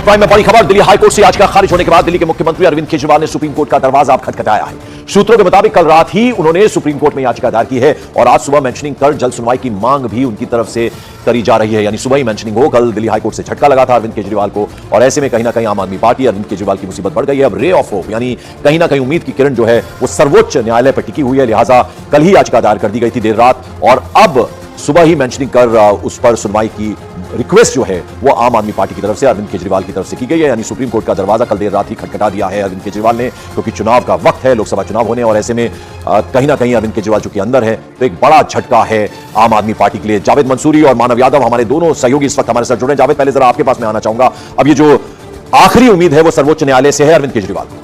Prime में बड़ी खबर। दिल्ली हाईकोर्ट से याचिका खारिज होने के बाद दिल्ली के मुख्यमंत्री अरविंद केजरीवाल ने सुप्रीम कोर्ट का दरवाजा अब खटखटाया है। सूत्रों के मुताबिक कल रात ही उन्होंने सुप्रीम कोर्ट में याचिका दायर की है और आज सुबह मेंशनिंग कर जल्द सुनवाई की मांग भी उनकी तरफ से करी जा रही है। यानी सुबह ही मेंशनिंग हो। कल दिल्ली हाईकोर्ट से झटका लगा था अरविंद केजरीवाल को और ऐसे में कहीं ना कहीं आम आदमी पार्टी अरविंद केजरीवाल की मुसीबत बढ़ गई है। अब रे ऑफ होप यानी कहीं ना कहीं उम्मीद की किरण जो है वो सर्वोच्च न्यायालय पर टिकी हुई है। लिहाजा कल ही याचिका दायर कर दी गई थी देर रात और अब सुबह ही मेंशनिंग कर उस पर सुनवाई की रिक्वेस्ट जो है वो आम आदमी पार्टी की तरफ से अरविंद केजरीवाल की तरफ से की गई है। यानी सुप्रीम कोर्ट का दरवाजा कल देर रात ही खटखटा दिया है अरविंद केजरीवाल ने, क्योंकि चुनाव का वक्त है, लोकसभा चुनाव होने और ऐसे में कहीं ना कहीं अरविंद केजरीवाल चूंकि अंदर है तो एक बड़ा झटका है आम आदमी पार्टी के लिए। जावेद मंसूरी और मानव यादव हमारे दोनों सहयोगी इस वक्त हमारे साथ जुड़े। जावेद, पहले जरा आपके पास में आना चाहूंगा। अब ये जो आखिरी उम्मीद है वो सर्वोच्च न्यायालय से है अरविंद केजरीवाल को।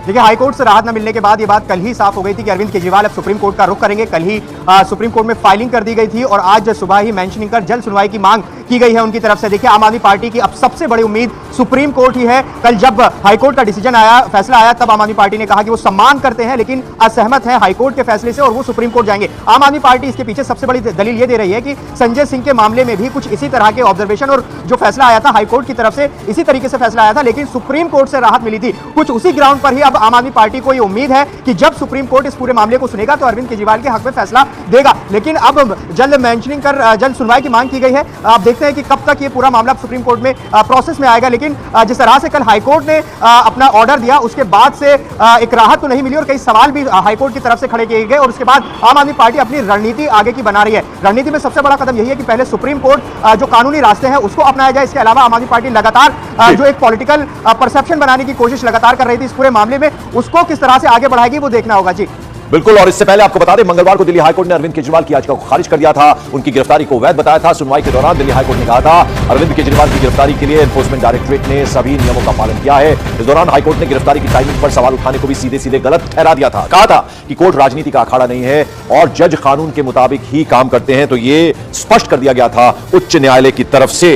देखिए, हाईकोर्ट से राहत न मिलने के बाद ये बात कल ही साफ हो गई थी कि अरविंद केजरीवाल अब सुप्रीम कोर्ट का रुख करेंगे। कल ही सुप्रीम कोर्ट में फाइलिंग कर दी गई थी और आज सुबह ही मेंशनिंग कर जल्द सुनवाई की मांग की गई है उनकी तरफ से। देखिए, आम आदमी पार्टी की अब सबसे बड़ी उम्मीद सुप्रीम कोर्ट ही है। कल जब हाईकोर्ट का डिसीजन आया, फैसला आया, तब आम आदमी पार्टी ने कहा कि वो सम्मान करते हैं लेकिन असहमत है हाईकोर्ट के फैसले से और वो सुप्रीम कोर्ट जाएंगे। आम आदमी पार्टी इसके पीछे सबसे बड़ी दलील ये दे रही है कि संजय सिंह के मामले में भी कुछ इसी तरह के ऑब्जर्वेशन और जो फैसला आया था हाईकोर्ट की तरफ से, इसी तरीके से फैसला आया था लेकिन सुप्रीम कोर्ट से राहत मिली थी। कुछ उसी ग्राउंड पर ही अब आम आदमी पार्टी को ये उम्मीद है कि जब सुप्रीम कोर्ट इस पूरे मामले को सुनेगा तो अरविंद केजरीवाल के हक में फैसला देगा। लेकिन अब जल्द मेंशनिंग कर जल्द सुनवाई की मांग की गई है। आप देखते हैं कि कब तक ये पूरा मामला सुप्रीम कोर्ट में प्रोसेस में आएगा। लेकिन जिस तरह से कल हाईकोर्ट ने अपना ऑर्डर दिया उसके बाद से एक राहत तो नहीं मिली और कई सवाल भी हाईकोर्ट की तरफ से खड़े किए गए और उसके बाद आम आदमी पार्टी अपनी रणनीति आगे की बना रही है। रणनीति में सबसे बड़ा कदम यही है कि पहले सुप्रीम कोर्ट जो कानूनी रास्ते हैं उसको अपनाया जाए। इसके अलावा आम आदमी पार्टी लगातार जो एक पॉलिटिकल परसेप्शन बनाने की कोशिश लगातार कर रही थी इस पूरे मामले में, उसको किस तरह से आगे बढ़ाएगी वो देखना होगा। जी बिल्कुल, और इससे पहले आपको बता दें मंगलवार को दिल्ली हाईकोर्ट ने अरविंद केजरीवाल की याचिका को खारिज कर दिया था, उनकी गिरफ्तारी को वैध बताया था। सुनवाई के दौरान दिल्ली हाईकोर्ट ने कहा था अरविंद केजरीवाल की गिरफ्तारी के लिए एनफोर्समेंट डायरेक्टरेट ने सभी नियमों का पालन किया है। इस दौरान हाईकोर्ट ने गिरफ्तारी की टाइमिंग पर सवाल उठाने को भी सीधे सीधे गलत ठहरा दिया था। कहा था कि कोर्ट राजनीति का अखाड़ा नहीं है और जज कानून के मुताबिक ही काम करते हैं। तो ये स्पष्ट कर दिया गया था उच्च न्यायालय की तरफ से।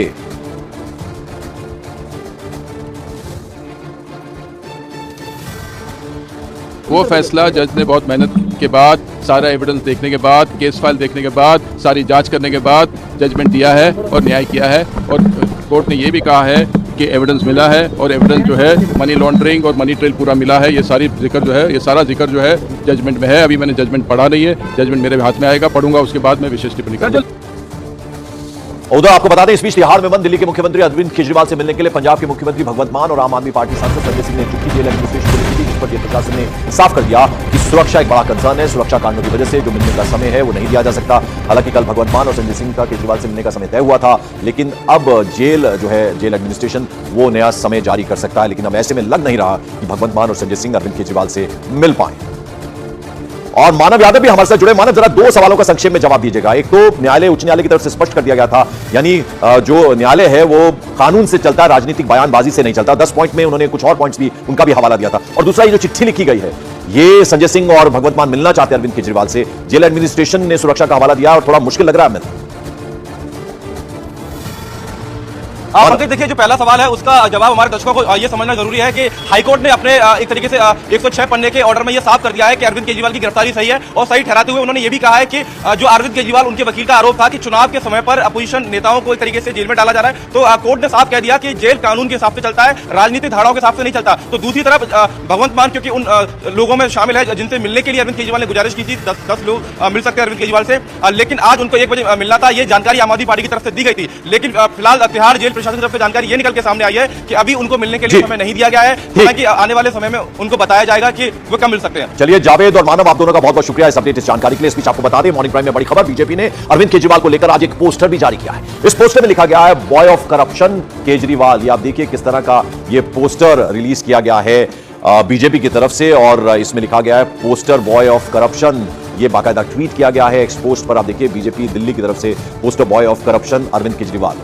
वो फैसला जज ने बहुत मेहनत के बाद, सारा एविडेंस देखने के बाद, केस फाइल देखने के बाद, सारी जांच करने के बाद जजमेंट दिया है और न्याय किया है। और कोर्ट ने ये भी कहा है कि एविडेंस मिला है और एविडेंस जो है मनी लॉन्ड्रिंग और मनी ट्रेल पूरा मिला है। ये सारी जिक्र जो है, ये सारा जिक्र जो है जजमेंट में है। अभी मैंने जजमेंट पढ़ा नहीं है, जजमेंट मेरे हाथ में आएगा, पढ़ूंगा, उसके बाद मैं विशेष टिप्पणी करूंगा। उधर आपको बता दें इस बीच तिहाड़ में बंद दिल्ली के मुख्यमंत्री अरविंद केजरीवाल से मिलने के लिए पंजाब के मुख्यमंत्री भगवंत मान और आम आदमी पार्टी सांसद संजय सिंह ने चिट्ठी जेल एडमिनिस्ट्रेशन को लिखी थी, जिस पर जेल प्रशासन ने साफ कर दिया कि सुरक्षा एक बड़ा कंसर्न है। सुरक्षा कारणों की वजह से जो मिलने का समय है वो नहीं दिया जा सकता। हालांकि कल भगवंत मान और संजय सिंह का केजरीवाल से मिलने का समय तय हुआ था, लेकिन अब जेल जो है जेल एडमिनिस्ट्रेशन वो नया समय जारी कर सकता है। लेकिन अब ऐसे में लग नहीं रहा कि भगवंत मान और संजय सिंह अरविंद केजरीवाल से मिल पाए। और मानव यादव भी हमारे साथ जुड़े। मानव, जरा दो सवालों का संक्षेप में जवाब दीजिएगा। एक तो न्यायालय, उच्च न्यायालय की तरफ से स्पष्ट कर दिया गया था, यानी जो न्यायालय है वो कानून से चलता है, राजनीतिक बयानबाजी से नहीं चलता। 10 पॉइंट में उन्होंने कुछ और पॉइंट्स भी उनका भी हवाला दिया था। और दूसरा ये जो चिट्ठी लिखी गई है, ये संजय सिंह और भगवंत मान मिलना चाहते हैं अरविंद केजरीवाल से, जेल एडमिनिस्ट्रेशन ने सुरक्षा का हवाला दिया और थोड़ा मुश्किल लग रहा है। पंकज, देखिए, जो पहला सवाल है उसका जवाब हमारे दर्शकों को ये समझना जरूरी है कि हाईकोर्ट ने अपने एक तरीके से 106 पन्ने के ऑर्डर में ये साफ कर दिया है कि अरविंद केजरीवाल की गिरफ्तारी सही है। और सही ठहराते हुए उन्होंने ये भी कहा है कि जो अरविंद केजरीवाल, उनके वकील का आरोप था कि चुनाव के समय पर अपोजिशन नेताओं को एक तरीके से जेल में डाला जा रहा है, तो कोर्ट ने साफ कह दिया कि जेल कानून के हिसाब से चलता है, राजनीतिक धाराओं के हिसाब से नहीं चलता। तो दूसरी तरफ भगवंत मान क्योंकि उन लोगों में शामिल है जिनसे मिलने के लिए अरविंद केजरीवाल ने गुजारिश की थी, 10 लोग मिल सकते हैं अरविंद केजरीवाल से, लेकिन आज उनको 1 बजे मिलना था। ये जानकारी आम आदमी पार्टी की तरफ से दी गई थी। लेकिन फिलहाल तिहाड़ जेल प्रशासन की तरफ से जानकारी निकल के सामने आई है कि अभी उनको मिलने के लिए समय नहीं दिया गया है, हालांकि आने वाले समय में उनको बताया जाएगा कि वो कब मिल सकते हैं। चलिए जावेद और मानव, आप दोनों का बहुत बहुत शुक्रिया इस अपडेट, इस जानकारी के लिए। इस बीच आपको बता दें मॉर्निंग प्राइम में बड़ी खबर, बीजेपी ने अरविंद केजरीवाल को लेकर आज एक पोस्टर भी जारी किया है। इस पोस्टर में लिखा गया है बॉय ऑफ करप्शन केजरीवाल। ये आप देखिए किस तरह का ये पोस्टर रिलीज किया गया है बीजेपी की तरफ से और इसमें लिखा गया है पोस्टर बॉय ऑफ करप्शन। ये बाकायदा ट्वीट किया गया है। एक्स पोस्ट पर आप देखिए बीजेपी दिल्ली की तरफ से poster boy of corruption Arvind Kejriwal.